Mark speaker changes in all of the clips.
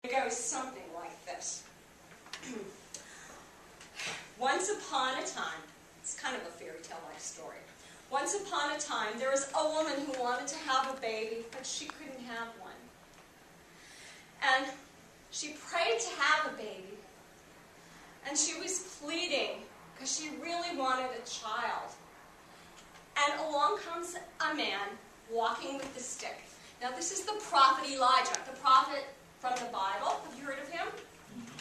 Speaker 1: It goes something like this. Once upon a time, it's kind of a fairy tale-like story. Once upon a time, there was a woman who wanted to have a baby, but she couldn't have one. And she prayed to have a baby, and she was pleading because she really wanted a child. And along comes a man walking with a stick. Now this is the prophet Elijah, the prophet from the Bible. Have you heard of him?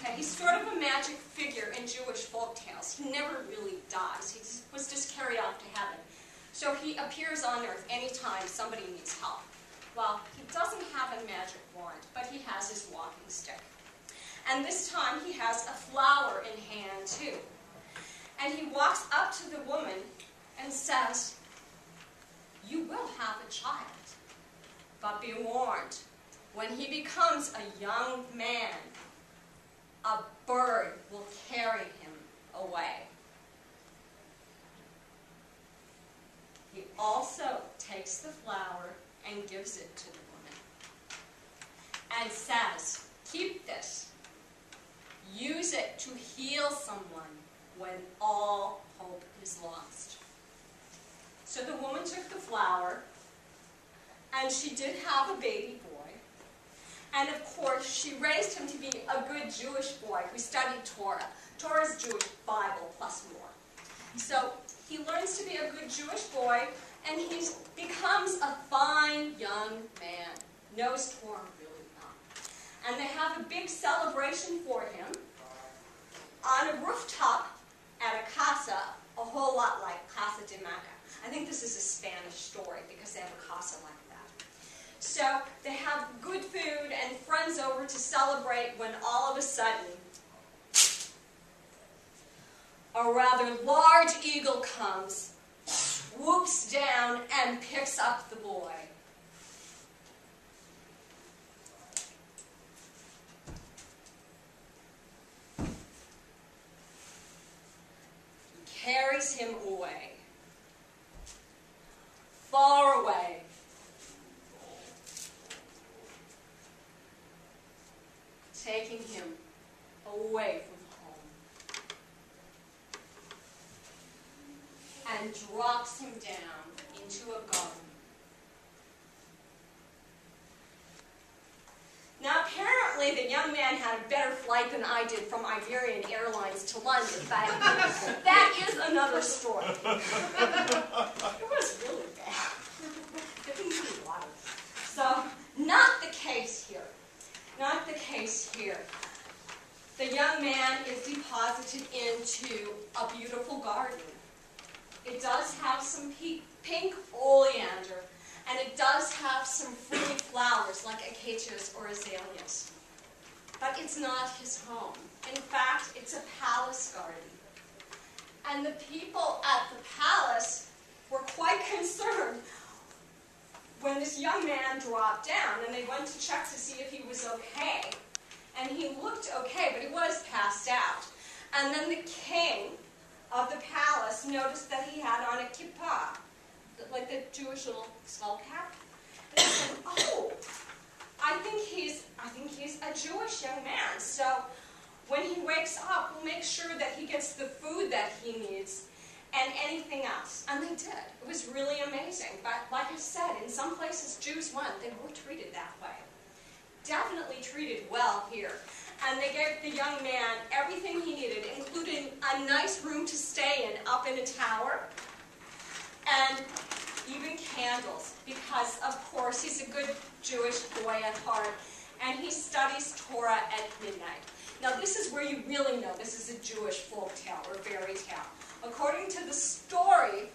Speaker 1: Okay, he's sort of a magic figure in Jewish folk tales. He never really dies. He was just carried off to heaven. So he appears on earth anytime somebody needs help. Well, he doesn't have a magic wand, but he has his walking stick. And this time he has a flower in hand too. And he walks up to the woman and says, "You will have a child, but be warned, when he becomes a young man, a bird will carry him away." He also takes the flower and gives it to the woman and says, "Keep this. Use it to heal someone when all hope is lost." So the woman took the flower, and she did have a baby boy. And of course, she raised him to be a good Jewish boy who studied Torah. Torah's Jewish Bible plus more. So he learns to be a good Jewish boy, and he becomes a fine young man. Knows Torah really well. And they have a big celebration for him on a rooftop at a casa, a whole lot like Casa de Maca. I think this is a Spanish story because they have a casa like that. So they have good food and friends over to celebrate when all of a sudden a rather large eagle comes, swoops down, and picks up the boy. He carries him away. Far away. Taking him away from home. And drops him down into a garden. Now apparently the young man had a better flight than I did from Iberian Airlines to London, but that is another story. It was really bad. It didn't do a lot of it. So, not the case here. Not the case here. The young man is deposited into a beautiful garden. It does have some pink oleander, and it does have some fruity flowers like acacias or azaleas. But it's not his home. In fact, it's a palace garden. And the people at the palace were quite concerned when this young man dropped down, and they went to check to see if he was okay. And he looked okay, but he was passed out. And then the king of the palace noticed that he had on a kippah, like the Jewish little skull cap. And he said, "Oh, I think he's a Jewish young man. So when he wakes up, we'll make sure that he gets the food that he needs and anything else." And they did. It was really amazing. But like I said, in some places Jews went, they were treated that way. Definitely treated well here. And they gave the young man everything he needed, including a nice room to stay in up in a tower, and even candles, because of course he's a good Jewish boy at heart, and he studies Torah at midnight. Now this is where you really know this is a Jewish folk tale or fairy tale. According to the story,